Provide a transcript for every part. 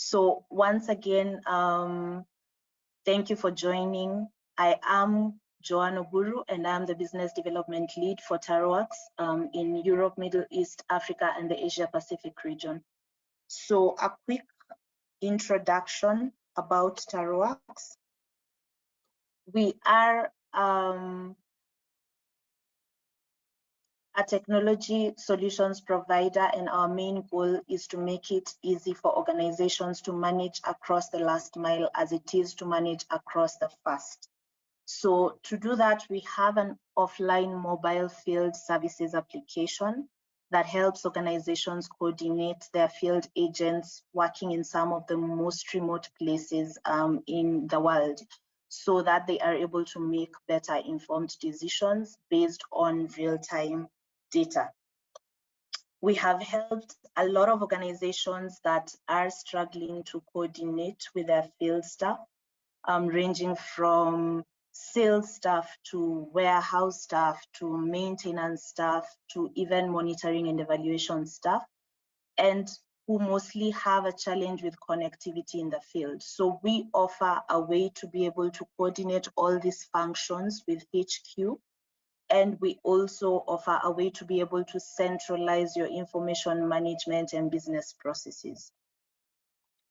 So once again, thank you for joining. I am Joanna Guru, and I'm the Business Development Lead for TaroWorks in Europe, Middle East, Africa, and the Asia Pacific region. So a quick introduction about TaroWorks. We are a technology solutions provider, and our main goal is to make it easy for organizations to manage across the last mile as it is to manage across the first. So to do that, we have an offline mobile field services application that helps organizations coordinate their field agents working in some of the most remote places in the world, so that they are able to make better informed decisions based on real-time data. We have helped a lot of organizations that are struggling to coordinate with their field staff, ranging from sales staff to warehouse staff to maintenance staff to even monitoring and evaluation staff, and who mostly have a challenge with connectivity in the field. So we offer a way to be able to coordinate all these functions with HQ, and we also offer a way to be able to centralize your information management and business processes.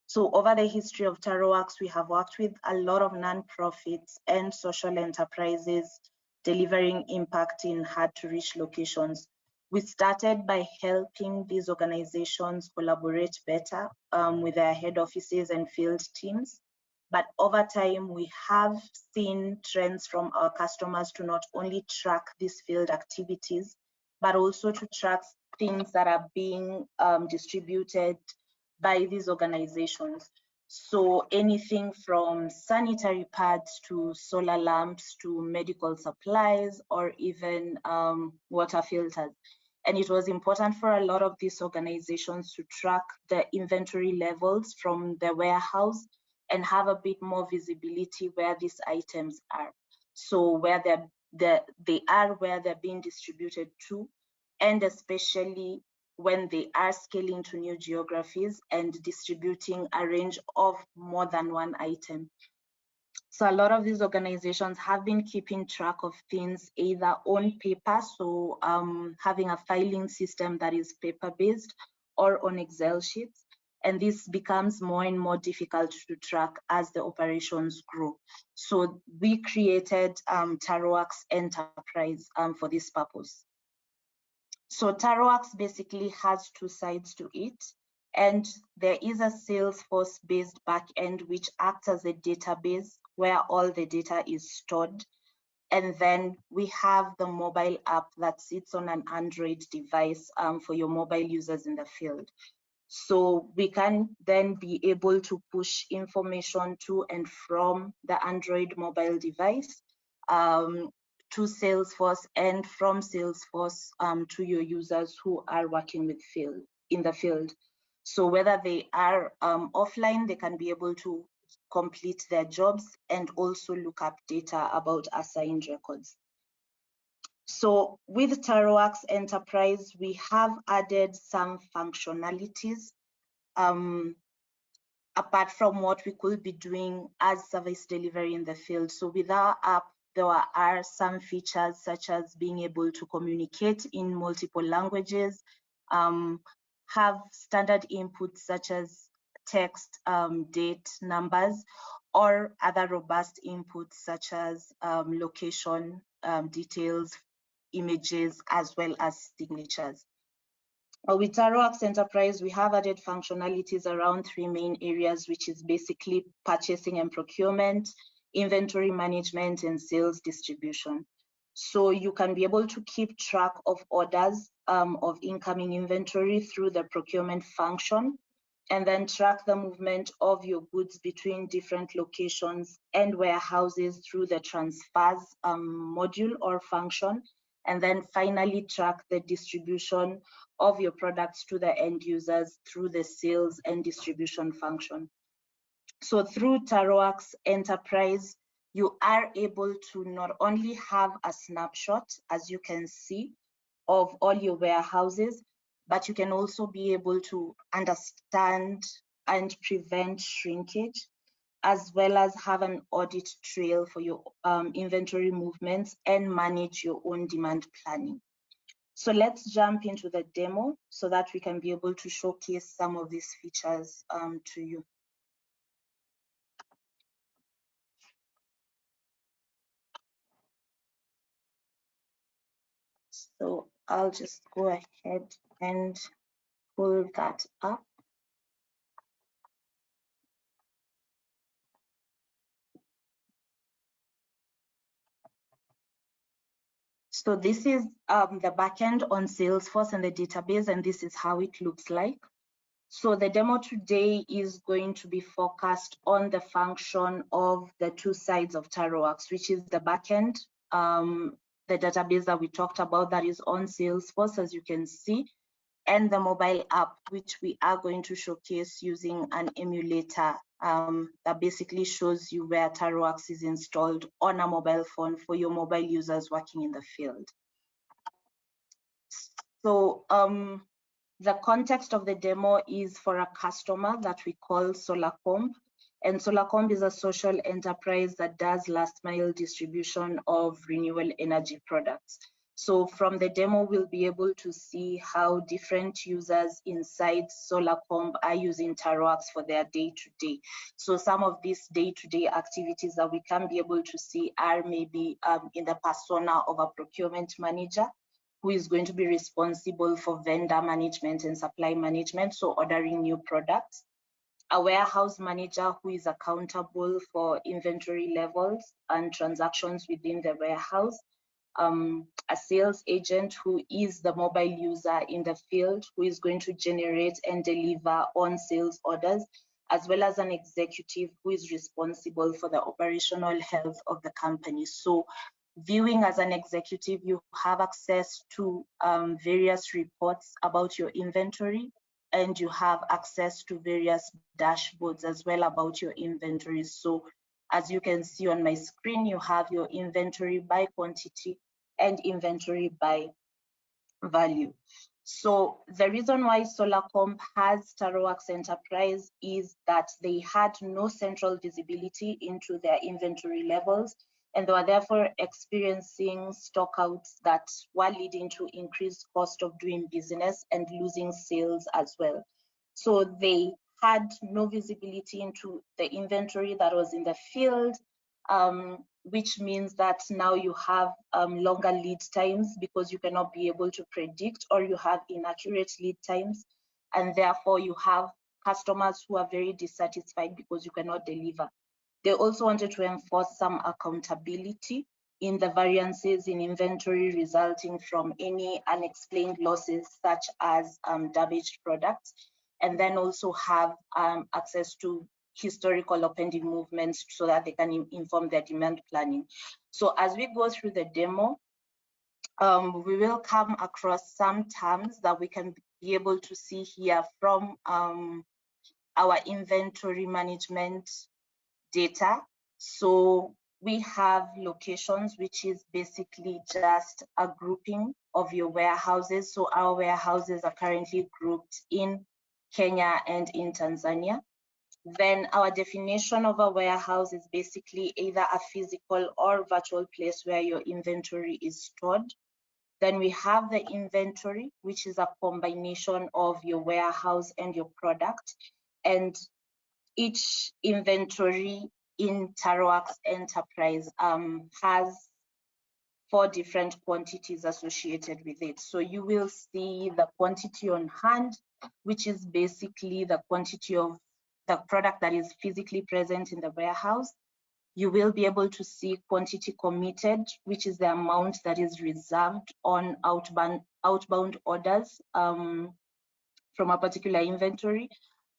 So over the history of TaroWorks, we have worked with a lot of nonprofits and social enterprises delivering impact in hard-to-reach locations. We started by helping these organizations collaborate better with their head offices and field teams. But over time, we have seen trends from our customers to not only track these field activities, but also to track things that are being distributed by these organizations. So anything from sanitary pads to solar lamps to medical supplies or even water filters. And it was important for a lot of these organizations to track the inventory levels from the warehouse and have a bit more visibility where these items are. So where they are, where they're being distributed to, and especially when they are scaling to new geographies and distributing a range of more than one item. So a lot of these organizations have been keeping track of things either on paper, so having a filing system that is paper-based, or on Excel sheets. And this becomes more and more difficult to track as the operations grow. So we created TaroWorks Enterprise for this purpose. So TaroWorks basically has two sides to it, and there is a Salesforce-based backend which acts as a database where all the data is stored. And then we have the mobile app that sits on an Android device for your mobile users in the field. So we can then be able to push information to and from the Android mobile device to Salesforce, and from Salesforce to your users who are working with in the field. So whether they are offline, they can be able to complete their jobs and also look up data about assigned records. So with TaroWorks Enterprise, we have added some functionalities apart from what we could be doing as service delivery in the field. So with our app, there are some features such as being able to communicate in multiple languages, have standard inputs such as text, date, numbers, or other robust inputs such as location details, images, as well as signatures. With TaroWorks Enterprise, we have added functionalities around three main areas, which is basically purchasing and procurement, inventory management, and sales distribution. So you can be able to keep track of orders of incoming inventory through the procurement function, and then track the movement of your goods between different locations and warehouses through the transfers module or function, and then finally track the distribution of your products to the end users through the sales and distribution function. So through TaroWorks Enterprise, you are able to not only have a snapshot, as you can see, of all your warehouses, but you can also be able to understand and prevent shrinkage, as well as have an audit trail for your inventory movements and manage your own demand planning. So let's jump into the demo so that we can be able to showcase some of these features to you. So I'll just go ahead and pull that up. So this is the backend on Salesforce and the database, and this is how it looks like. So the demo today is going to be focused on the function of the two sides of TaroWorks, which is the backend, the database that we talked about that is on Salesforce, as you can see, and the mobile app, which we are going to showcase using an emulator that basically shows you where TaroWorks is installed on a mobile phone for your mobile users working in the field. So the context of the demo is for a customer that we call Solarcomp. And Solarcomp is a social enterprise that does last mile distribution of renewable energy products. So from the demo, we'll be able to see how different users inside Solarcomp are using TaroWorks for their day-to-day. So some of these day-to-day activities that we can be able to see are maybe in the persona of a procurement manager, who is going to be responsible for vendor management and supply management, so ordering new products. A warehouse manager who is accountable for inventory levels and transactions within the warehouse. A sales agent who is the mobile user in the field, who is going to generate and deliver on sales orders, as well as an executive who is responsible for the operational health of the company. So viewing as an executive, you have access to various reports about your inventory, and you have access to various dashboards as well about your inventory. So as you can see on my screen, you have your inventory by quantity and inventory by value. So the reason why Solarcomp has TaroWorks Enterprise is that they had no central visibility into their inventory levels, and they were therefore experiencing stockouts that were leading to increased cost of doing business and losing sales as well. So they had no visibility into the inventory that was in the field, which means that now you have longer lead times because you cannot be able to predict, or you have inaccurate lead times, and therefore you have customers who are very dissatisfied because you cannot deliver. They also wanted to enforce some accountability in the variances in inventory resulting from any unexplained losses such as damaged products, and then also have access to historical appending movements so that they can inform their demand planning. So as we go through the demo, we will come across some terms that we can be able to see here from our inventory management data. So we have locations, which is basically just a grouping of your warehouses. So our warehouses are currently grouped in Kenya and in Tanzania. Then our definition of a warehouse is basically either a physical or virtual place where your inventory is stored. Then we have the inventory, which is a combination of your warehouse and your product. And each inventory in TaroWorks Enterprise has 4 different quantities associated with it. So you will see the quantity on hand, which is basically the quantity of the product that is physically present in the warehouse. You will be able to see quantity committed, which is the amount that is reserved on outbound orders from a particular inventory.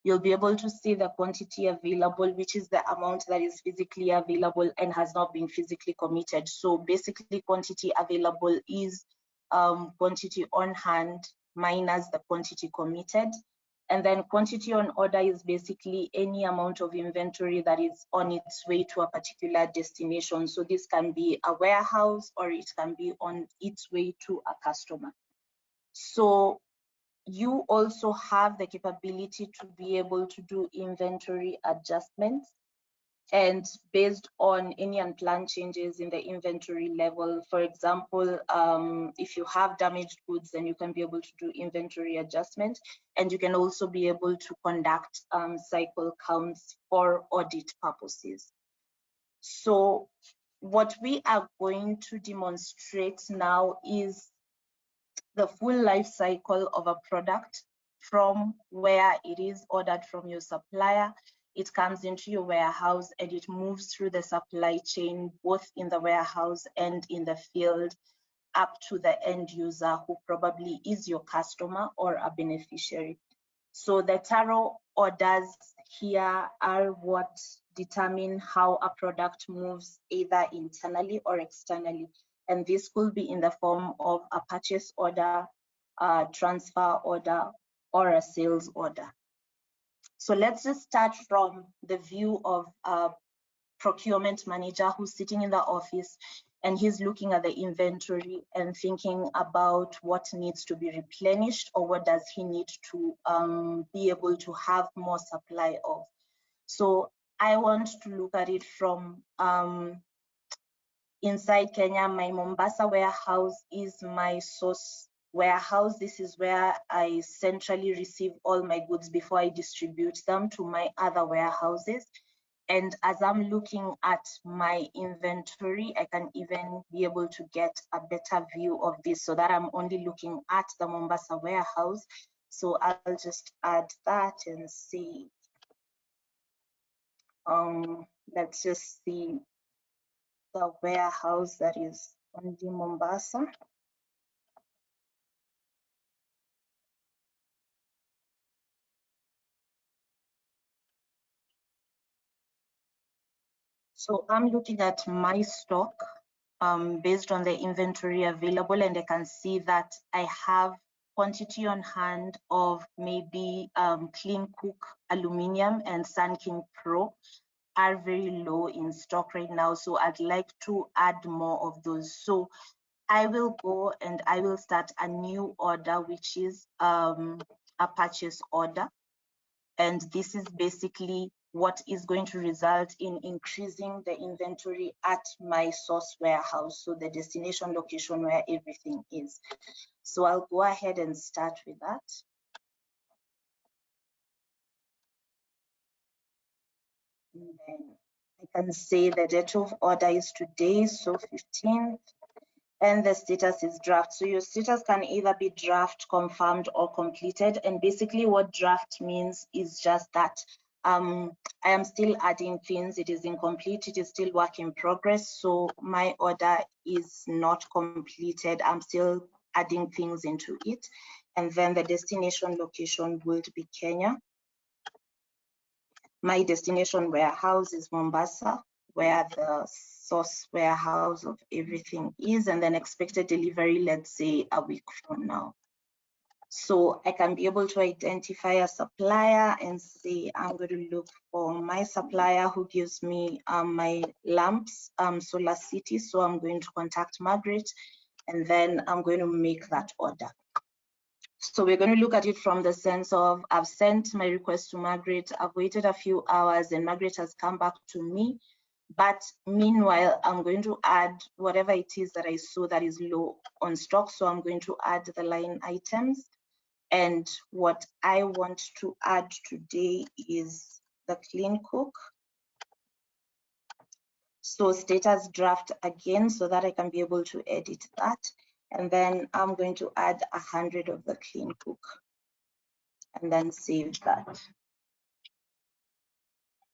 You'll be able to see the quantity available, which is the amount that is physically available and has not been physically committed. So basically, quantity available is quantity on hand minus the quantity committed. And then quantity on order is basically any amount of inventory that is on its way to a particular destination. So this can be a warehouse, or it can be on its way to a customer. So you also have the capability to be able to do inventory adjustments. And based on any unplanned changes in the inventory level, for example, if you have damaged goods, then you can be able to do inventory adjustment. And you can also be able to conduct cycle counts for audit purposes. So what we are going to demonstrate now is the full life cycle of a product, from where it is ordered from your supplier, it comes into your warehouse, and it moves through the supply chain, both in the warehouse and in the field, up to the end user, who probably is your customer or a beneficiary. So the Taro orders here are what determine how a product moves either internally or externally. And this could be in the form of a purchase order, a transfer order, or a sales order. So let's just start from the view of a procurement manager who's sitting in the office, and he's looking at the inventory and thinking about what needs to be replenished, or what does he need to be able to have more supply of. So I want to look at it from inside Kenya. My Mombasa warehouse is my source warehouse. This is where I centrally receive all my goods before I distribute them to my other warehouses. And as I'm looking at my inventory, I can even be able to get a better view of this, so that I'm only looking at the Mombasa warehouse. So I'll just add that and see. Let's just see the warehouse that is on the Mombasa. So I'm looking at my stock based on the inventory available, and I can see that I have quantity on hand of maybe Clean Cook Aluminium and Sun King Pro are very low in stock right now. So I'd like to add more of those. So I will go and I will start a new order, which is a purchase order. And this is basically what is going to result in increasing the inventory at my source warehouse, so the destination location where everything is. So I'll go ahead and start with that. And then I can say the date of order is today, so 15th. And the status is draft. So your status can either be draft, confirmed, or completed. And basically what draft means is just that I am still adding things. It is incomplete. It is still work in progress. So my order is not completed. I'm still adding things into it. And then the destination location will be Kenya. My destination warehouse is Mombasa, where the source warehouse of everything is, and then expected delivery, let's say a week from now. So I can be able to identify a supplier and say, I'm going to look for my supplier who gives me my lamps, Solar City. So I'm going to contact Margaret, and then I'm going to make that order. So we're going to look at it from the sense of, I've sent my request to Margaret, I've waited a few hours, and Margaret has come back to me. But meanwhile, I'm going to add whatever it is that I saw that is low on stock. So I'm going to add the line items. And what I want to add today is the Clean Cook. So status draft again, so that I can be able to edit that. And then I'm going to add 100 of the Clean Cook, and then save that.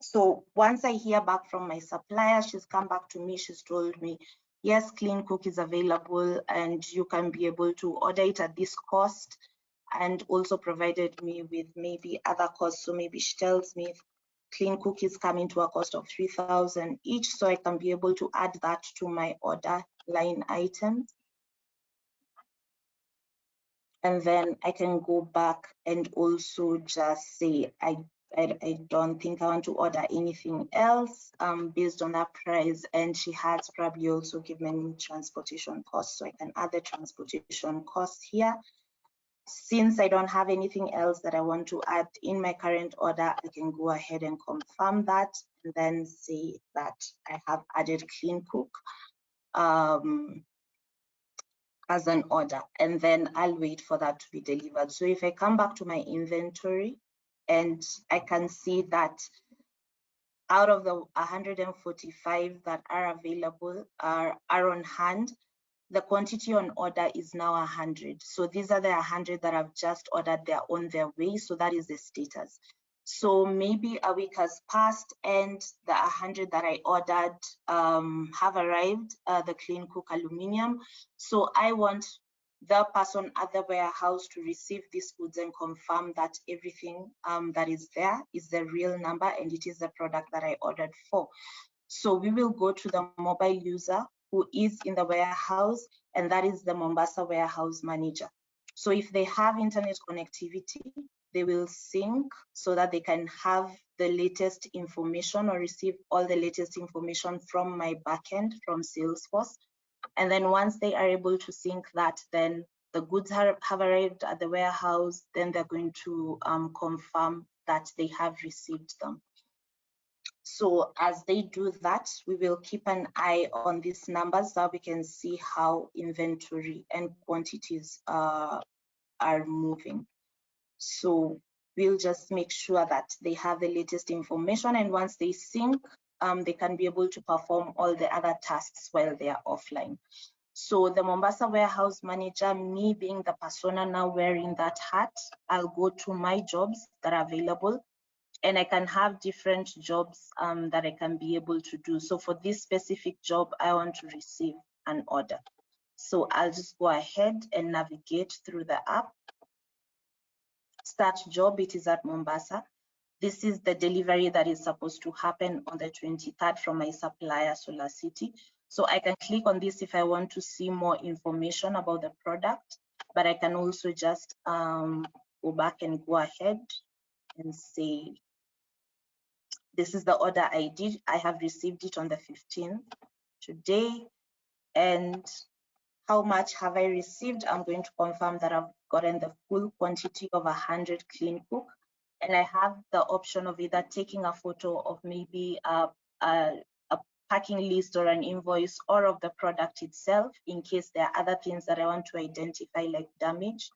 So once I hear back from my supplier, she's come back to me, she's told me, yes, Clean Cook is available and you can be able to order it at this cost, and also provided me with maybe other costs. So maybe she tells me Clean Cook is coming to a cost of 3,000 each, so I can be able to add that to my order line items. And then I can go back and also just say, I don't think I want to order anything else based on that price. And she has probably also given me transportation costs, so I can add the transportation costs here. Since I don't have anything else that I want to add in my current order, I can go ahead and confirm that and then say that I have added clean cook as an order, and then I'll wait for that to be delivered. So if I come back to my inventory and I can see that out of the 145 that are available are on hand, the quantity on order is now 100. So these are the 100 that I've just ordered, they're on their way. So that is the status. So maybe a week has passed and the 100 that I ordered have arrived, the clean cook aluminum. So I want the person at the warehouse to receive these goods and confirm that everything that is there is the real number and it is the product that I ordered for. So we will go to the mobile user who is in the warehouse, and that is the Mombasa warehouse manager. So if they have internet connectivity, they will sync so that they can have the latest information or receive all the latest information from my backend, from Salesforce. And then once they are able to sync that, then the goods have arrived at the warehouse, then they're going to confirm that they have received them. So as they do that, we will keep an eye on these numbers so we can see how inventory and quantities are moving. So we'll just make sure that they have the latest information, and once they sync, they can be able to perform all the other tasks while they are offline. So the Mombasa warehouse manager, me being the persona now wearing that hat, I'll go to my jobs that are available, and I can have different jobs that I can be able to do. So for this specific job, I want to receive an order. So I'll just go ahead and navigate through the app. Start job, it is at Mombasa. This is the delivery that is supposed to happen on the 23rd from my supplier, Solar City. So I can click on this if I want to see more information about the product, but I can also just go back and go ahead and say, this is the order I did. I have received it on the 15th today. And how much have I received? I'm going to confirm that I've gotten the full quantity of 100 clean cook. And I have the option of either taking a photo of maybe a packing list or an invoice, or of the product itself in case there are other things that I want to identify like damage.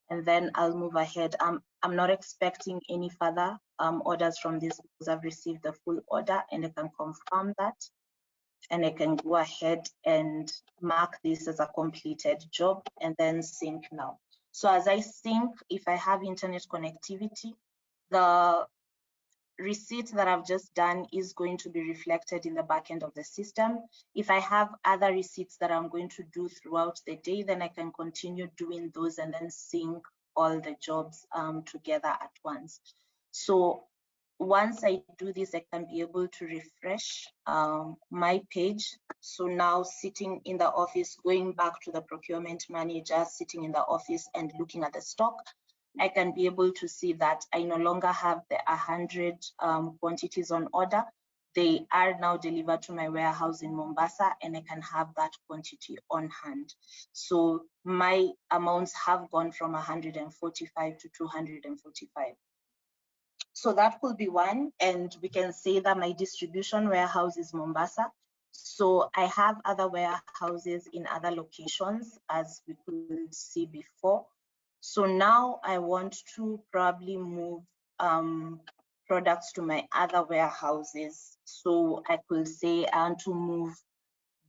And then I'll move ahead. I'm not expecting any further orders from this because I've received the full order, and I can confirm that. And I can go ahead and mark this as a completed job and then sync now. So as I sync, if I have internet connectivity, the receipt that I've just done is going to be reflected in the back end of the system. If I have other receipts that I'm going to do throughout the day, then I can continue doing those and then sync all the jobs together at once. So once I do this, I can be able to refresh my page. So now sitting in the office, going back to the procurement manager, sitting in the office and looking at the stock, I can be able to see that I no longer have the 100 quantities on order. They are now delivered to my warehouse in Mombasa, and I can have that quantity on hand. So my amounts have gone from 145 to 245. So that could be one, and we can say that my distribution warehouse is Mombasa. So I have other warehouses in other locations, as we could see before. So now I want to probably move products to my other warehouses. So I could say I want to move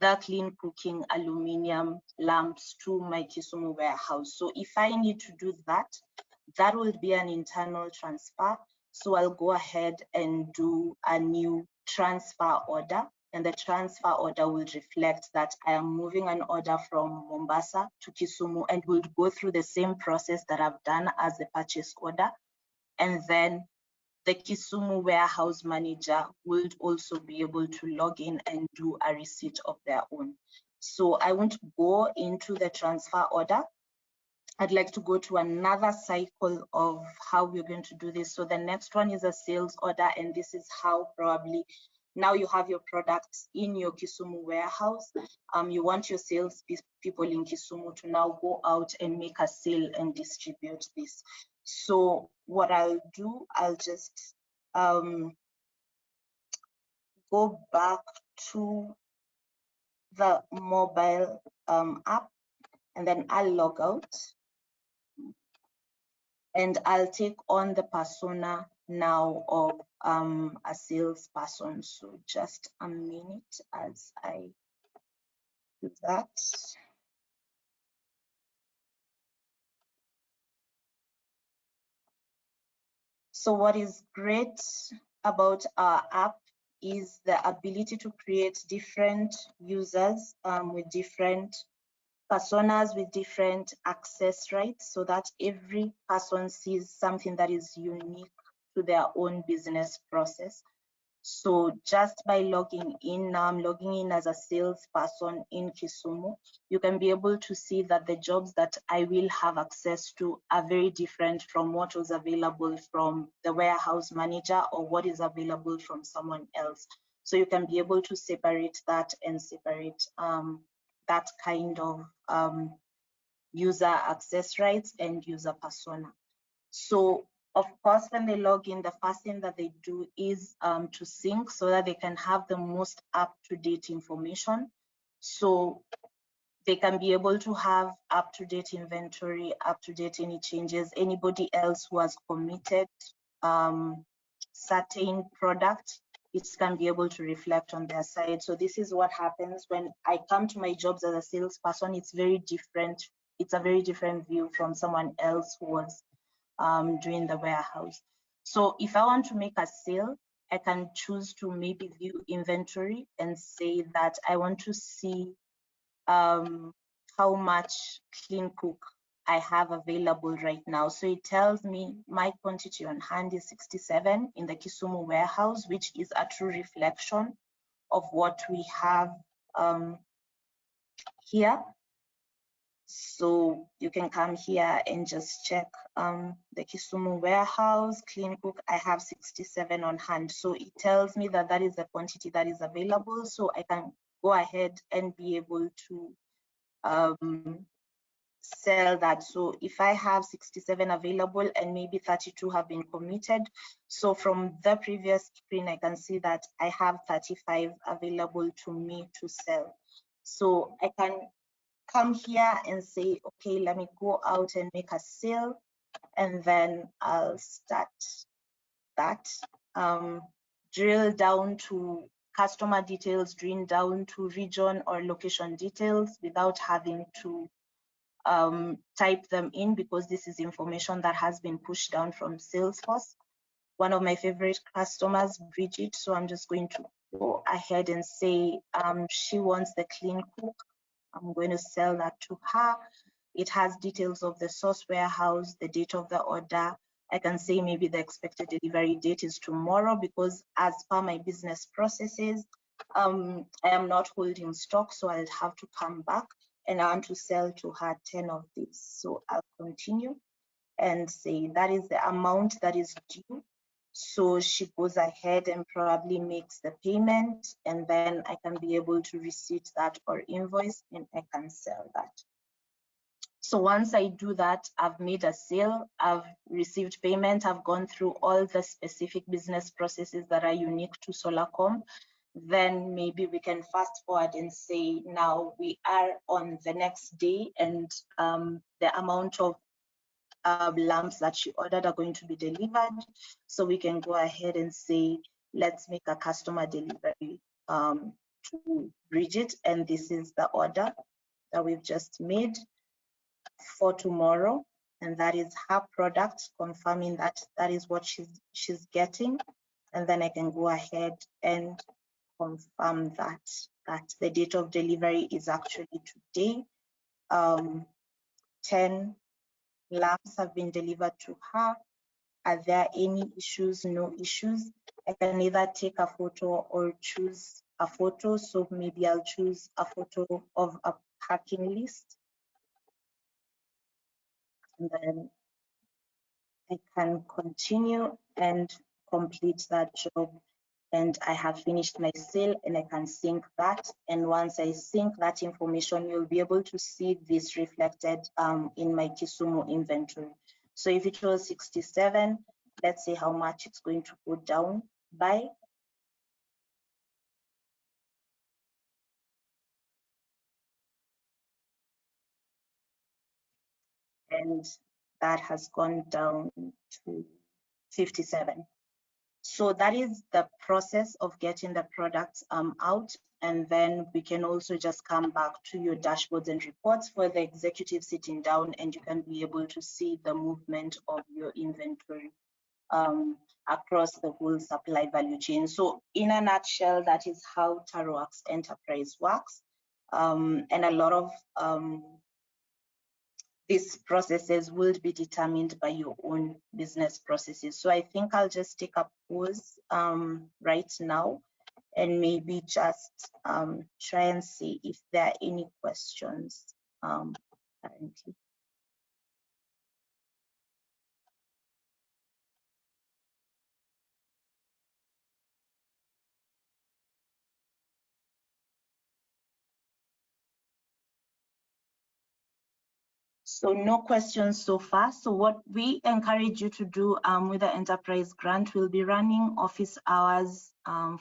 the clean cooking aluminum lamps to my Kisumu warehouse. So if I need to do that, that will be an internal transfer. So I'll go ahead and do a new transfer order, and the transfer order will reflect that I am moving an order from Mombasa to Kisumu, and will go through the same process that I've done as the purchase order. And then the Kisumu warehouse manager would also be able to log in and do a receipt of their own. So I won't go into the transfer order. I'd like to go to another cycle of how we're going to do this. So the next one is a sales order, and this is how probably now you have your products in your Kisumu warehouse. You want your sales people in Kisumu to now go out and make a sale and distribute this. So what I'll do, I'll just go back to the mobile app, and then I'll log out, and I'll take on the persona now of a salesperson. So just a minute as I do that. So what is great about our app is the ability to create different users with different personas, with different access rights, so that every person sees something that is unique to their own business process. So just by logging in, now I'm logging in as a salesperson in Kisumu, you can be able to see that the jobs that I will have access to are very different from what was available from the warehouse manager or what is available from someone else. So you can be able to separate that and separate that kind of user access rights and user persona. So of course, when they log in, the first thing that they do is to sync so that they can have the most up-to-date information. So they can be able to have up-to-date inventory, up-to-date any changes, anybody else who has committed certain product, it can be able to reflect on their side. So this is what happens when I come to my jobs as a salesperson. It's very different. It's a very different view from someone else who was doing the warehouse. So if I want to make a sale, I can choose to maybe view inventory and say that I want to see how much clean cook I have available right now. So it tells me my quantity on hand is 67 in the Kisumu warehouse, which is a true reflection of what we have here. So you can come here and just check the Kisumu warehouse, clean cook, I have 67 on hand. So it tells me that that is the quantity that is available. So I can go ahead and be able to sell that. So if I have 67 available and maybe 32 have been committed, so from the previous screen, I can see that I have 35 available to me to sell. So I can come here and say, okay, let me go out and make a sale, and then I'll start that. Drill down to customer details, drill down to region or location details without having to type them in, because this is information that has been pushed down from Salesforce. One of my favorite customers, Bridget, so I'm just going to go ahead and say she wants the clean cook. I'm going to sell that to her. It has details of the source warehouse, the date of the order. I can say maybe the expected delivery date is tomorrow, because as per my business processes, I am not holding stock, so I'll have to come back, and I want to sell to her 10 of these. So I'll continue and say that is the amount that is due. So she goes ahead and probably makes the payment, and then I can be able to receipt that or invoice, and I can sell that. So once I do that, I've made a sale, I've received payment, I've gone through all the specific business processes that are unique to Solarcom. Then maybe we can fast forward and say, now we are on the next day, and the amount of lamps that she ordered are going to be delivered. So we can go ahead and say, let's make a customer delivery to Bridget, and this is the order that we've just made for tomorrow, and that is her product, confirming that that is what she's getting. And then I can go ahead and confirm that the date of delivery is actually today. 10 lamps have been delivered to her. Are there any issues? No issues. I can either take a photo or choose a photo. So maybe I'll choose a photo of a packing list, and then I can continue and complete that job. and I have finished my sale, and I can sync that. And once I sync that information, you'll be able to see this reflected in my Kisumu inventory. So if it was 67, let's see how much it's going to go down by. And that has gone down to 57. So that is the process of getting the products out. And then we can also just come back to your dashboards and reports for the executive sitting down, and you can be able to see the movement of your inventory across the whole supply value chain. So in a nutshell, that is how TaroWorks Enterprise works. And a lot of these processes will be determined by your own business processes. So I think I'll just take a pause right now and maybe just try and see if there are any questions currently. So no questions so far. So what we encourage you to do with the enterprise grant, we'll be running office hours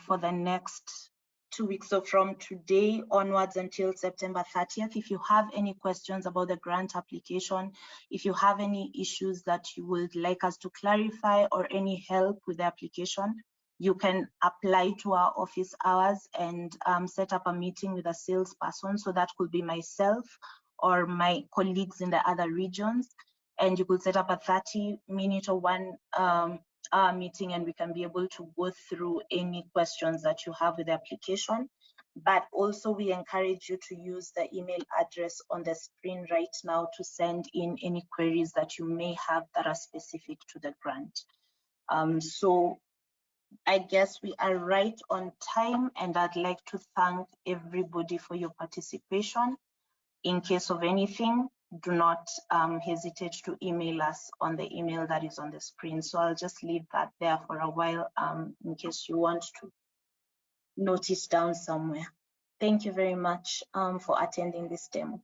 for the next 2 weeks. So from today onwards until September 30th, if you have any questions about the grant application, if you have any issues that you would like us to clarify or any help with the application, you can apply to our office hours and set up a meeting with a salesperson. So that could be myself or my colleagues in the other regions, and you could set up a 30-minute or 1 hour meeting, and we can be able to go through any questions that you have with the application. But also we encourage you to use the email address on the screen right now to send in any queries that you may have that are specific to the grant. So I guess we are right on time, and I'd like to thank everybody for your participation. In case of anything, do not hesitate to email us on the email that is on the screen. So I'll just leave that there for a while in case you want to note it down somewhere. Thank you very much for attending this demo.